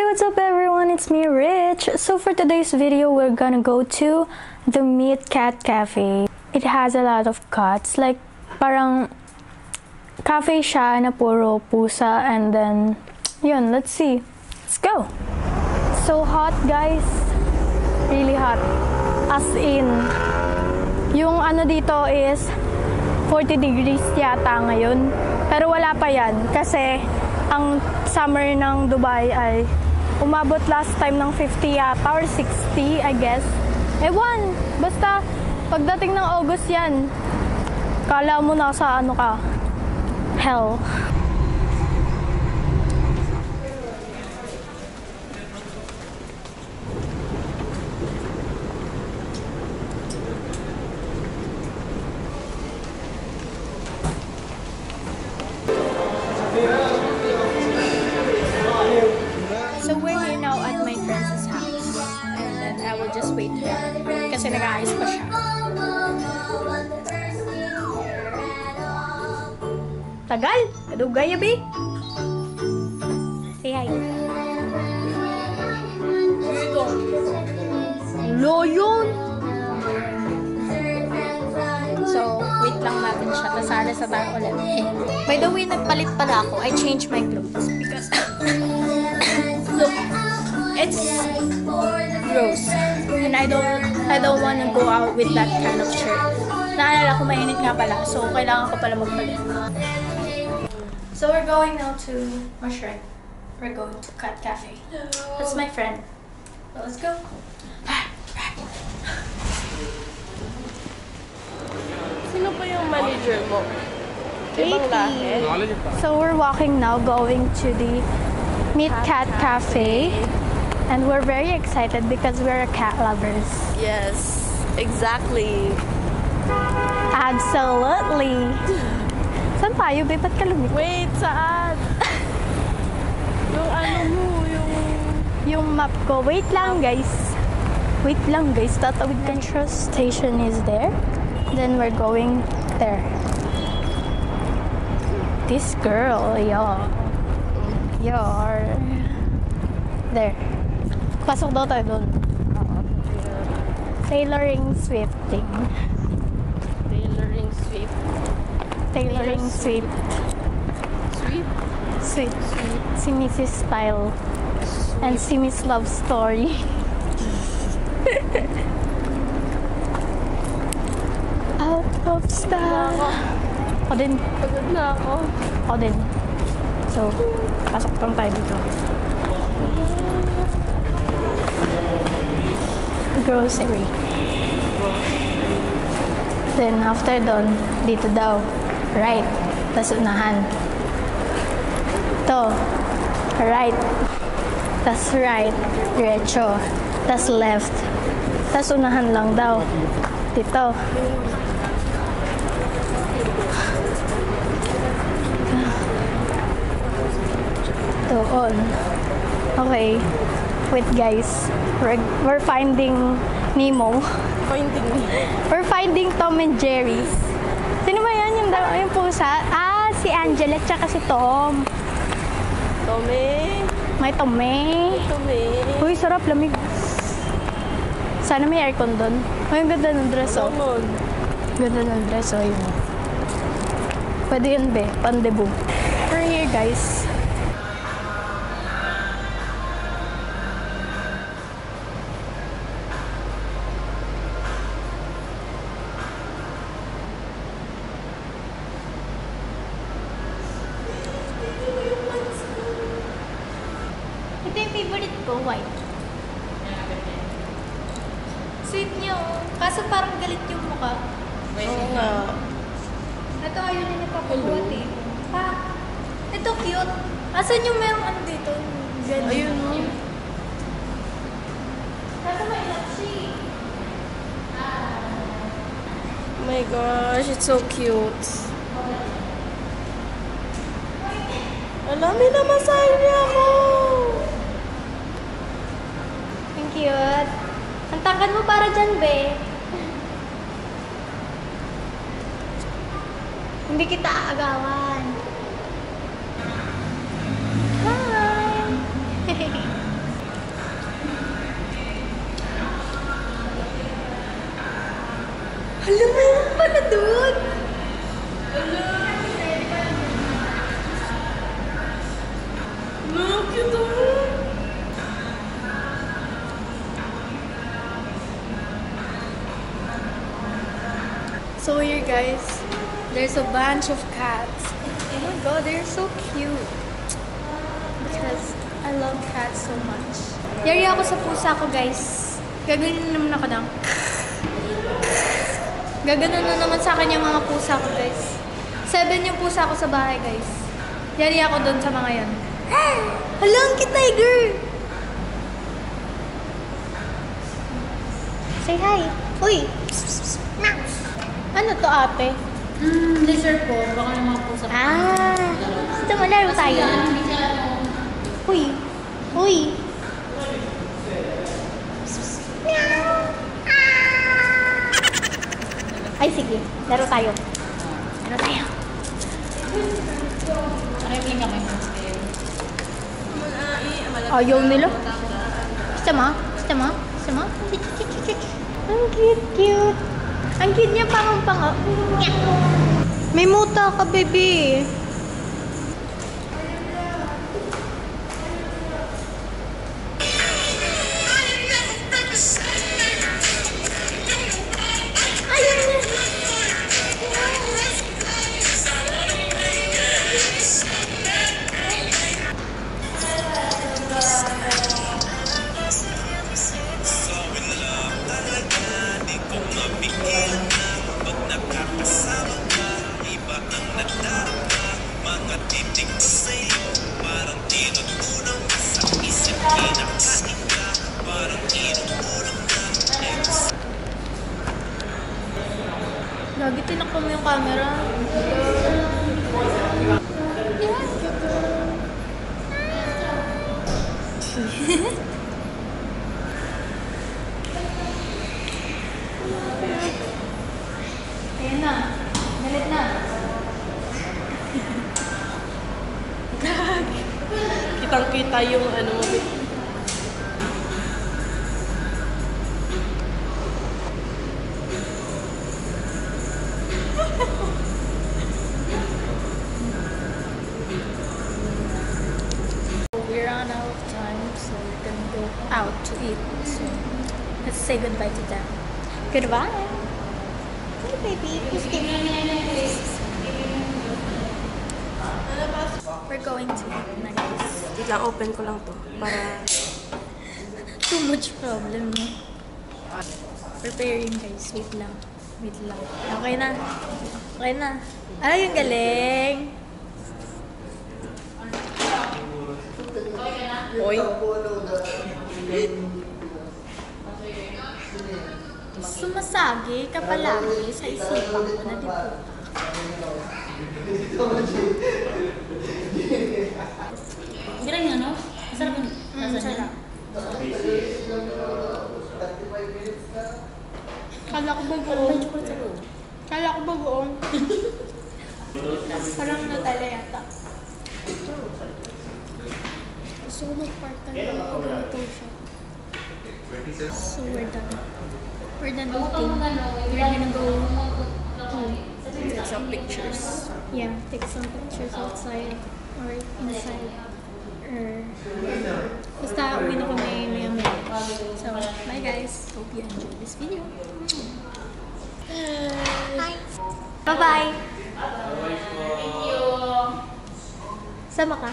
what's up everyone? It's me, Rich. So for today's video, we're gonna go to the Meat Cat Cafe. It has a lot of cats, like parang cafe siya na puro pusa, and then yun, let's see. Let's go. So hot, guys. Really hot. As in, yung ano dito is 40 degrees yata ngayon. Pero wala pa yan kasi ang summer ng Dubai ay umabot last time ng 50 yata or 60, I guess. Ewan, basta pagdating ng August yan, kala mo nasa ano ka, hell. So we're here now at my friend's house, and then I will just wait here kasi nag-aayos pa siya. Tagal! Kadugay, yabi! Say hi. Dito. Lo yun! So, wait lang natin siya. Tapos alas na tayo ulit. By the way, nagpalit pala ako. I changed my clothes because look, it's gross. And I don't want to go out with that kind of shirt. Naalala ko mainit nga pala. So, kailangan ko pala magpalit. So, we're going now to Mushroom. We're going to Cat Cafe. That's my friend. So, let's go. Sino pa yung manager mo? Ibang lahi? So, we're walking now, going to the Meat Cat Cafe. And we're very excited because we're cat lovers. Yes, exactly. Absolutely. Saan tayo, babe? Ba't ka lumit? Wait, saan? Yung ano mo, Yung map ko. Wait lang, guys. Wait lang, guys. Tatawid ka. Metro station is there. Then we're going there. This girl, you're there. Pasok daw tayo doon. Tailoring Swifting. Tailoring Swift. Tailoring Swift. Swift? Sweet. Si Mrs. Style. And si Miss Love Story. Out of style. Ako din. Pagod na ako. Ako din. So, pasok lang tayo dito. Grocery. Then, after doon, dito daw. Right. Tas unahan. To. Right. Tas right. Diretso. Tas left. Tas unahan lang daw. Dito. Doon. Okay. Wait, guys. We're finding Nemo. Finding me. We're finding Tom and Jerry's. Sino ba yan? Yung pusa? Ah, si Angela tsaka si Tom. Tome. May Tome. Tome. Uy, sarap. Lamig. Sana may aircon doon. Ay, ang ganda ng dress, oh. Ano? Ganda ng dress, oh. Yun. Pwede yun, be. Pandebo. We're here, guys. Ito yung favorite ko, white. Sweet niyo. Kaso parang galit yung mukha. Oo nga. Ito ayaw na napapabuhat eh. Pa, ito cute. Asan yung merong ano dito? Ganun. Ayun, no? Kaso may lapsi. Oh my gosh, it's so cute. Alam, may namasahe niya ako. Ang cute. Ang tangkad mo para dyan, be. Hindi kita aagawan. Hi! So here guys, there's a bunch of cats. Oh my god, they're so cute. Because I love cats so much. Yari ako sa pusa ko guys. Gaganin naman ako ng gaganon na naman sa akin yung mga pusa ko guys. 7 yung pusa ko sa bahay guys. Yari ako doon sa mga yan. Hala, ang cute tiger! Say hi! Uy! Ano to ate? Lizard po. Baka yung mga pusa. Gusto mo laro tayo? Uy! Uy! Ay, sige. Laro tayo. Laro tayo. Maraming kami. Ayaw nila. Gusto mo? Gusto mo? Gusto mo? Ang cute. Ang cute niya pangang-panga. May muta ka, baby. Lagi tinakbo mo yung camera. Ayan na. Galit na. Kitang-kita yung ano mo. We ran out of time, so we're gonna go out to eat. So let's say goodbye to them. Goodbye. Hey baby, who's giving We're going to eat na guys. Wait lang, open ko lang to. Para... Too much problem, no? Preparing guys. Wait lang. Wait lang. Okay na. Okay na. Ay, yung galing. Oy. Sumasagi ka palagi sa isipan ko na di po. Hindi rin ano? Masarap yung lasa niya. Kala ko bagoong. Kala ko bagoong. Parang Nutella yata. Gusto ko mag-part-time ako ganito siya. So we're done. We're done eating. We're gonna go Take some pictures. yeah, take some pictures outside or inside. Or basta uwi na kami maya-maya. So, bye guys. Hope you enjoyed this video. Hi! Bye-bye! Thank you! Sama ka?